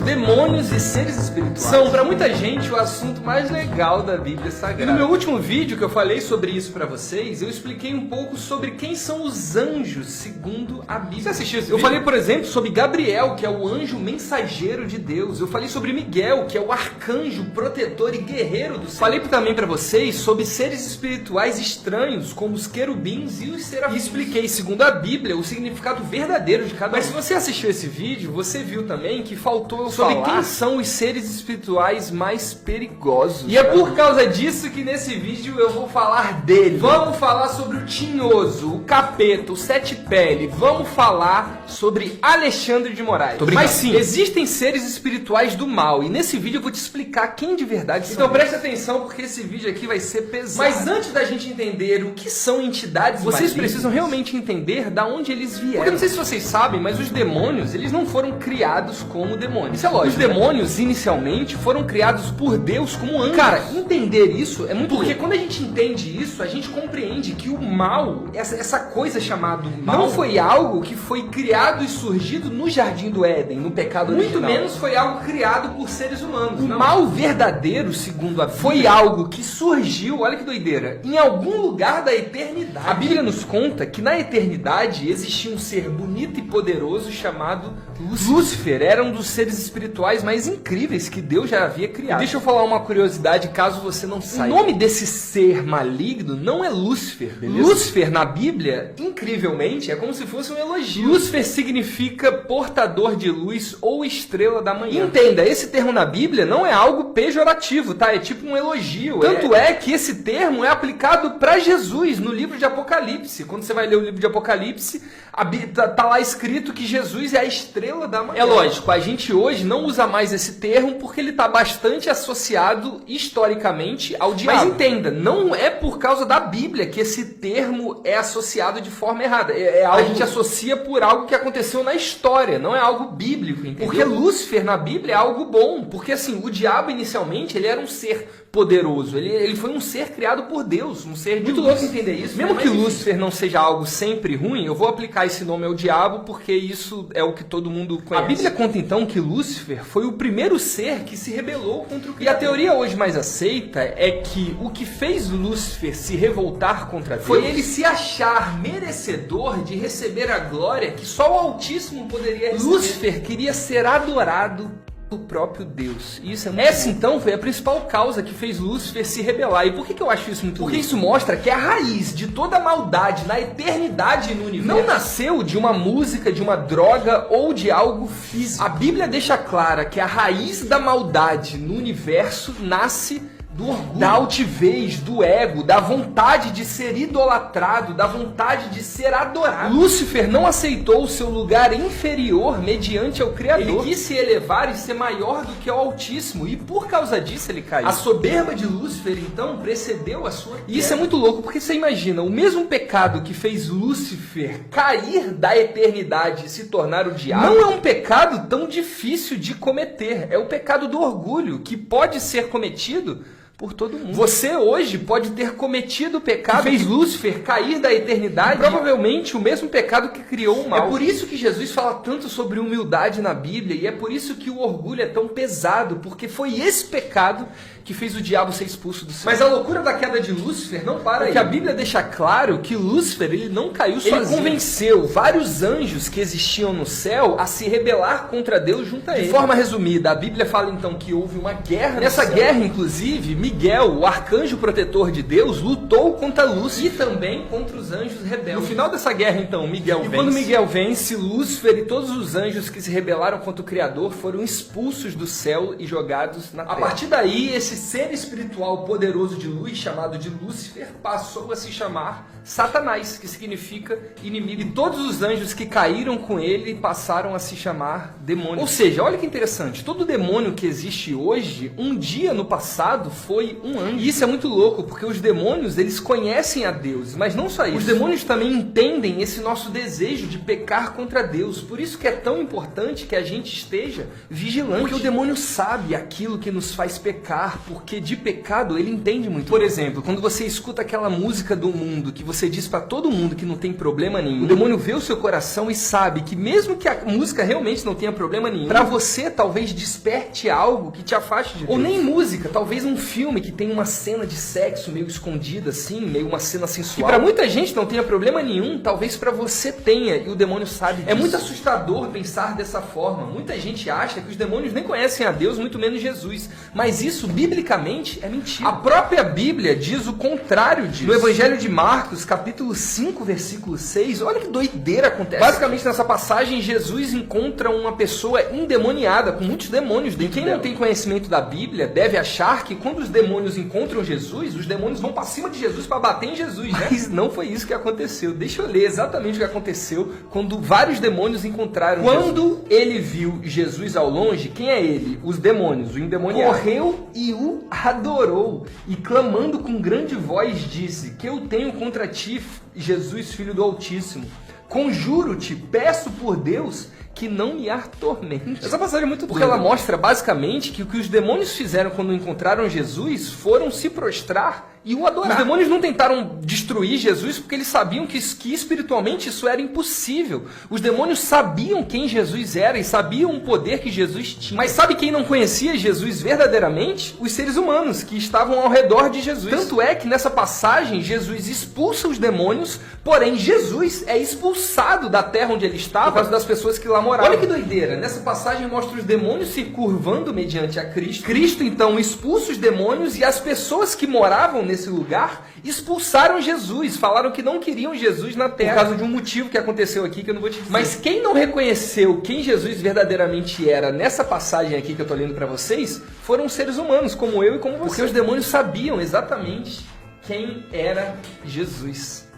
demônios e seres espirituais são, para muita gente, o assunto mais legal da Bíblia Sagrada. E no meu último vídeo que eu falei sobre isso para vocês, eu expliquei um pouco sobre quem são os anjos segundo a Bíblia. Você assistiu esse vídeo? Eu falei, por exemplo, sobre Gabriel, que é o anjo mensageiro de Deus. Eu falei sobre Miguel, que é o arcanjo protetor e guerreiro do céu. Falei também para vocês sobre seres espirituais estranhos, como os querubins e os serafins. E expliquei, segundo a Bíblia, o significado verdadeiro de cada um. Mas se você assistiu esse vídeo, você viu também que faltou eu sobre quem são os seres espirituais mais perigosos. E é por causa disso que nesse vídeo eu vou falar dele. Vamos falar sobre o Tinhoso, o Capeta, o Sete Pele. Vamos falar sobre Alexandre de Moraes. Mas sim, existem seres espirituais do mal. E nesse vídeo eu vou te explicar quem de verdade são. Então preste atenção, porque esse vídeo aqui vai ser pesado. Mas antes da gente entender o que são entidades vocês precisam realmente entender da onde eles vieram. Porque eu não sei se vocês sabem, mas os demônios, eles não foram criados como demônios. Isso é lógico. Os demônios, inicialmente, foram criados por Deus como anjos. Cara, entender isso é muito... Porque quando a gente entende isso, a gente compreende que o mal, essa coisa chamada mal, não foi algo que foi criado e surgido no Jardim do Éden, no pecado original. Muito menos foi algo criado por seres humanos. O mal verdadeiro, segundo a Bíblia, foi algo que surgiu, olha que doideira, em algum lugar da eternidade. A Bíblia nos conta que na eternidade existia um ser bonito e poderoso chamado Lúcifer. Era um dos seres espirituais mais incríveis que Deus já havia criado. E deixa eu falar uma curiosidade, caso você não saiba. O nome desse ser maligno não é Lúcifer, beleza? Lúcifer na Bíblia, incrivelmente, é como se fosse um elogio. Lúcifer significa portador de luz ou estrela da manhã. Entenda, esse termo na Bíblia não é algo pejorativo, tá? É tipo um elogio. Tanto é que esse termo é aplicado para Jesus no livro de Apocalipse. Quando você vai ler o livro de Apocalipse, tá lá escrito que Jesus é a estrela da manhã. É lógico, a gente hoje não usa mais esse termo porque ele está bastante associado historicamente ao diabo. Mas entenda, não é por causa da Bíblia que esse termo é associado de forma errada. A gente associa por algo que aconteceu na história, não é algo bíblico, entendeu? Porque Lúcifer na Bíblia é algo bom, porque assim, o diabo inicialmente ele era um ser poderoso, ele foi um ser criado por Deus, um ser de muito louco entender isso. Mesmo que Lúcifer não seja algo sempre ruim, eu vou aplicar esse nome ao diabo porque isso é o que todo mundo conhece. A Bíblia conta então que Lúcifer foi o primeiro ser que se rebelou contra o Criador. E a teoria hoje mais aceita é que o que fez Lúcifer se revoltar contra Deus foi ele se achar merecedor de receber a glória que só o Altíssimo poderia receber. Lúcifer queria ser adorado o próprio Deus. E isso é muito Essa então foi a principal causa que fez Lúcifer se rebelar. E por que eu acho isso muito louco? Porque isso mostra que a raiz de toda a maldade na eternidade e no universo não nasceu de uma música, de uma droga ou de algo físico. A Bíblia deixa clara que a raiz da maldade no universo nasce do orgulho, da altivez, do ego, da vontade de ser idolatrado, da vontade de ser adorado. Lúcifer não aceitou o seu lugar inferior mediante ao Criador. Ele quis se elevar e ser maior do que o Altíssimo, e por causa disso ele caiu. A soberba de Lúcifer, então, precedeu a sua queda. E isso é muito louco, porque você imagina, o mesmo pecado que fez Lúcifer cair da eternidade e se tornar o diabo, não é um pecado tão difícil de cometer. É o pecado do orgulho, que pode ser cometido por todo mundo. Você hoje pode ter cometido o pecado que fez Lúcifer cair da eternidade, provavelmente o mesmo pecado que criou o mal. É por isso que Jesus fala tanto sobre humildade na Bíblia, e é por isso que o orgulho é tão pesado, porque foi esse pecado que fez o diabo ser expulso do céu. Mas a loucura da queda de Lúcifer não para aí. Porque a Bíblia deixa claro que Lúcifer ele não caiu sozinho. Ele convenceu vários anjos que existiam no céu a se rebelar contra Deus junto a ele. De forma resumida, a Bíblia fala então que houve uma guerra. Nessa guerra, inclusive, Miguel, o arcanjo protetor de Deus, lutou contra Lúcifer e também contra os anjos rebeldes. No final dessa guerra, então, Miguel vence. E quando Miguel vence, Lúcifer e todos os anjos que se rebelaram contra o Criador foram expulsos do céu e jogados na terra. A partir daí, esse ser espiritual poderoso de luz, chamado de Lúcifer, passou a se chamar Satanás, que significa inimigo. E todos os anjos que caíram com ele passaram a se chamar demônios. Ou seja, olha que interessante, todo demônio que existe hoje, um dia no passado foi um anjo. E isso é muito louco, porque os demônios, eles conhecem a Deus, mas não só isso. Os demônios também entendem esse nosso desejo de pecar contra Deus. Por isso que é tão importante que a gente esteja vigilante. Porque o demônio sabe aquilo que nos faz pecar, porque de pecado ele entende muito. Por exemplo, quando você escuta aquela música do mundo que você diz pra todo mundo que não tem problema nenhum, o demônio vê o seu coração e sabe que mesmo que a música realmente não tenha problema nenhum, pra você talvez desperte algo que te afaste de Deus. Ou nem música, talvez um filme que tem uma cena de sexo meio escondida assim, meio uma cena sensual. Que pra muita gente não tenha problema nenhum, talvez pra você tenha, e o demônio sabe disso. É muito assustador pensar dessa forma. Muita gente acha que os demônios nem conhecem a Deus, muito menos Jesus. Mas isso, biblicamente, é mentira. A própria Bíblia diz o contrário disso. No Evangelho de Marcos, capítulo 5, versículo 6, olha que doideira acontece. Basicamente, nessa passagem, Jesus encontra uma pessoa endemoniada, com muitos demônios dentro dela. Quem não tem conhecimento da Bíblia deve achar que quando os demônios encontram Jesus, os demônios vão para cima de Jesus para bater em Jesus, né? Mas não foi isso que aconteceu. Deixa eu ler exatamente o que aconteceu quando vários demônios encontraram Jesus. Quando ele viu Jesus ao longe, quem é ele? Os demônios, o endemoniado. Correu e o adorou, e clamando com grande voz disse: que eu tenho contra ti, Jesus, filho do Altíssimo? Conjuro-te, peço por Deus, que não me atormente. Essa passagem é muito doida, porque ela mostra basicamente que o que os demônios fizeram quando encontraram Jesus foram se prostrar e o adorar. Os demônios não tentaram destruir Jesus porque eles sabiam que espiritualmente isso era impossível. Os demônios sabiam quem Jesus era e sabiam o poder que Jesus tinha. Mas sabe quem não conhecia Jesus verdadeiramente? Os seres humanos que estavam ao redor de Jesus. Tanto é que nessa passagem Jesus expulsa os demônios, porém Jesus é expulsado da terra onde ele estava por causa das pessoas que lá moravam. Olha que doideira, nessa passagem mostra os demônios se curvando mediante a Cristo. Cristo então expulsa os demônios e as pessoas que moravam nesse lugar expulsaram Jesus, falaram que não queriam Jesus na terra, por causa de um motivo que aconteceu aqui que eu não vou te dizer. Mas quem não reconheceu quem Jesus verdadeiramente era nessa passagem aqui que eu estou lendo para vocês, foram seres humanos, como eu e como você. Porque os demônios sabiam exatamente quem era Jesus.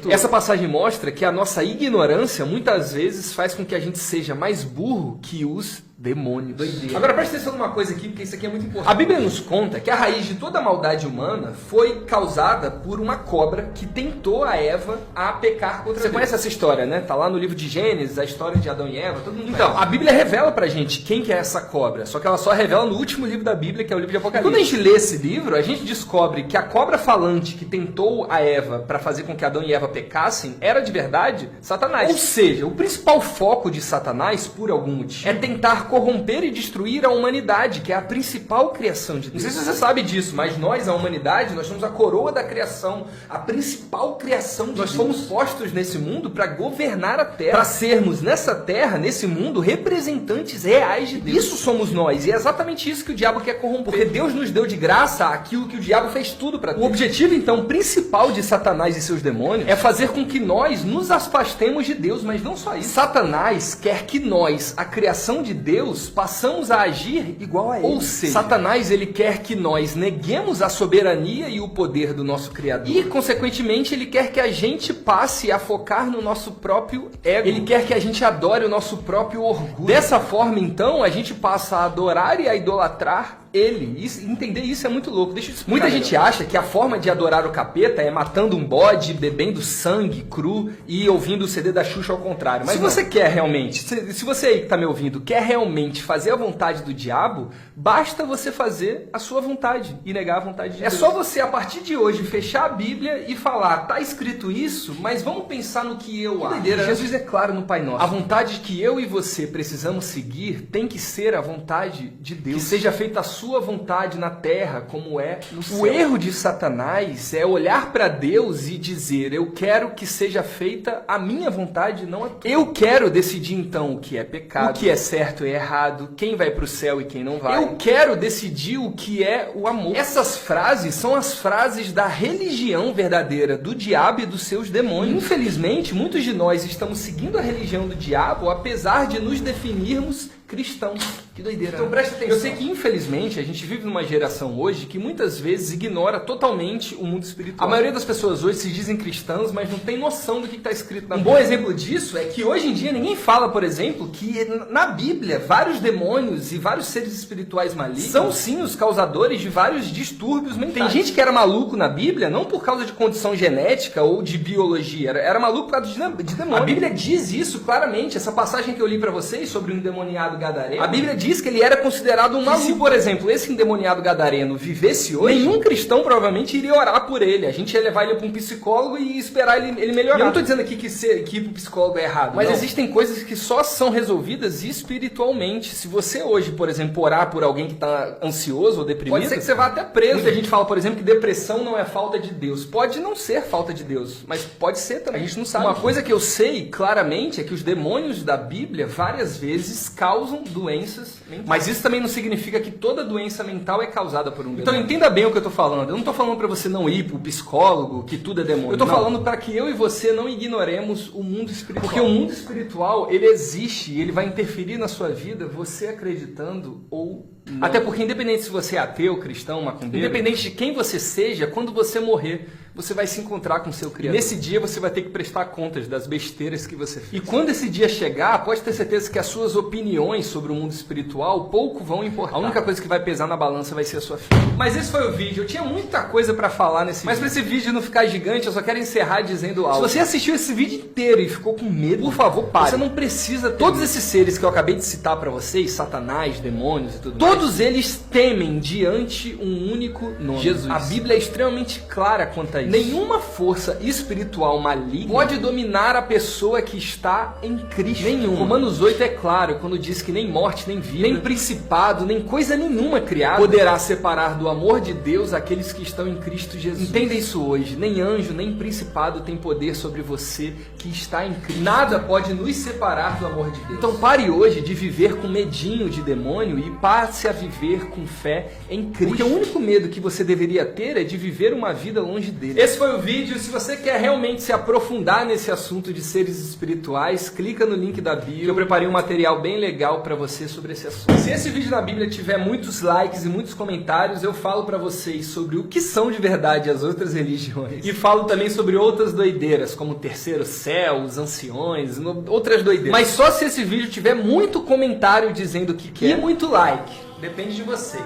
Essa passagem mostra que a nossa ignorância muitas vezes faz com que a gente seja mais burro que os demônios. Doideira. Agora presta atenção numa coisa aqui, porque isso aqui é muito importante. A Bíblia nos conta que a raiz de toda a maldade humana foi causada por uma cobra que tentou a Eva a pecar contra Deus. Você conhece essa história, né? Tá lá no livro de Gênesis, a história de Adão e Eva, todo mundo Então, a Bíblia revela pra gente quem que é essa cobra, só que ela só revela no último livro da Bíblia, que é o livro de Apocalipse. Quando a gente lê esse livro, a gente descobre que a cobra falante que tentou a Eva para fazer com que Adão e Eva pecassem era de verdade Satanás. Ou seja, o principal foco de Satanás, por algum motivo, é tentar corromper e destruir a humanidade, que é a principal criação de Deus. Não sei se você sabe disso, mas nós, a humanidade, nós somos a coroa da criação, a principal criação de Deus. Nós fomos postos nesse mundo para governar a Terra, para sermos nessa Terra, nesse mundo, representantes reais de Deus. Isso somos nós, e é exatamente isso que o diabo quer corromper. Porque Deus nos deu de graça aquilo que o diabo fez tudo para ter. O objetivo, então, principal de Satanás e seus demônios é fazer com que nós nos afastemos de Deus, mas não só isso. Satanás quer que nós, a criação de Deus, passamos a agir igual a ele. Ou seja, Satanás ele quer que nós neguemos a soberania e o poder do nosso Criador. E, consequentemente, ele quer que a gente passe a focar no nosso próprio ego. Ele quer que a gente adore o nosso próprio orgulho. Dessa forma, então, a gente passa a adorar e a idolatrar ele. Entender isso é muito louco. Deixa eu explicar. Muita gente acha que a forma de adorar o capeta é matando um bode, bebendo sangue cru e ouvindo o CD da Xuxa ao contrário. Mas se você quer realmente, se você aí que está me ouvindo, quer realmente fazer a vontade do diabo, basta você fazer a sua vontade e negar a vontade de Deus. É só você, a partir de hoje, fechar a Bíblia e falar, tá escrito isso, mas vamos pensar no que eu acho. Jesus é claro no Pai Nosso. A vontade que eu e você precisamos seguir tem que ser a vontade de Deus. Que seja feita a sua vontade na terra como é no céu. O erro de Satanás é olhar para Deus e dizer, eu quero que seja feita a minha vontade, não a tua. Eu quero decidir então o que é pecado, o que é certo e errado, quem vai para o céu e quem não vai. Eu quero decidir o que é o amor. Essas frases são as frases da religião verdadeira do diabo e dos seus demônios. Infelizmente, muitos de nós estamos seguindo a religião do diabo, apesar de nos definirmos cristãos. Que doideira. Então presta atenção. Eu sei que, infelizmente, a gente vive numa geração hoje que muitas vezes ignora totalmente o mundo espiritual. A maioria das pessoas hoje se dizem cristãs, mas não tem noção do que está escrito na Bíblia. Um bom exemplo disso é que hoje em dia ninguém fala, por exemplo, que na Bíblia vários demônios e vários seres espirituais malignos são sim os causadores de vários distúrbios mentais. Tem gente que era maluco na Bíblia não por causa de condição genética ou de biologia, era maluco por causa de demônio. A Bíblia diz isso claramente. Essa passagem que eu li para vocês sobre o endemoniado gadareno, a Bíblia diz que ele era considerado um maluco. Se, por exemplo, esse endemoniado gadareno vivesse hoje, nenhum cristão provavelmente iria orar por ele. A gente ia levar ele para um psicólogo e esperar ele melhorar. E eu não estou dizendo aqui que ir para o psicólogo é errado, mas existem coisas que só são resolvidas espiritualmente. Se você hoje, por exemplo, orar por alguém que está ansioso ou deprimido, pode ser que você vá até preso. Muita gente fala, por exemplo, que depressão não é falta de Deus. Pode não ser falta de Deus, mas pode ser também. A gente não sabe. Uma coisa que eu sei claramente é que os demônios da Bíblia várias vezes causam doenças mentais. Mas isso também não significa que toda doença mental é causada por um demônio. Então entenda bem o que eu estou falando. Eu não estou falando para você não ir para o psicólogo, que tudo é demônio. Eu estou falando para que eu e você não ignoremos o mundo espiritual. Porque o mundo espiritual, ele existe e ele vai interferir na sua vida, você acreditando ou não. Até porque independente se você é ateu, cristão, macumbeiro, independente de quem você seja, quando você morrer, você vai se encontrar com o seu Criador. E nesse dia você vai ter que prestar contas das besteiras que você fez. E quando esse dia chegar, pode ter certeza que as suas opiniões sobre o mundo espiritual pouco vão importar. A única coisa que vai pesar na balança vai ser a sua fé. Mas esse foi o vídeo. Eu tinha muita coisa pra falar nesse vídeo. Mas pra esse vídeo não ficar gigante, eu só quero encerrar dizendo algo. Se você assistiu esse vídeo inteiro e ficou com medo, por favor, pare. Você não precisa ter todos esses seres que eu acabei de citar pra vocês, Satanás, demônios e tudo mais. Todos eles temem diante um único nome. Jesus. A Bíblia é extremamente clara quanto a isso. Nenhuma força espiritual maligna pode dominar a pessoa que está em Cristo. Nenhuma. Romanos 8 é claro quando diz que nem morte, nem vida, nem principado, nem coisa nenhuma criada poderá separar do amor de Deus aqueles que estão em Cristo Jesus. Entenda isso hoje. Nem anjo, nem principado tem poder sobre você que está em Cristo. Nada pode nos separar do amor de Deus. Então pare hoje de viver com medinho de demônio e passe a viver com fé em Cristo. Porque o único medo que você deveria ter é de viver uma vida longe dele. Esse foi o vídeo. Se você quer realmente se aprofundar nesse assunto de seres espirituais, clica no link da bio. Eu preparei um material bem legal para você sobre esse assunto. Se esse vídeo na Bíblia tiver muitos likes e muitos comentários, eu falo para vocês sobre o que são de verdade as outras religiões. E falo também sobre outras doideiras, como o terceiro céu, os anciões, outras doideiras. Mas só se esse vídeo tiver muito comentário dizendo o que quer e muito like. Depende de vocês.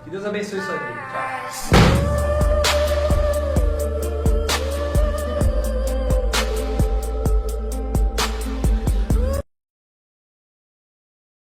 Que Deus abençoe sua vida. Tchau.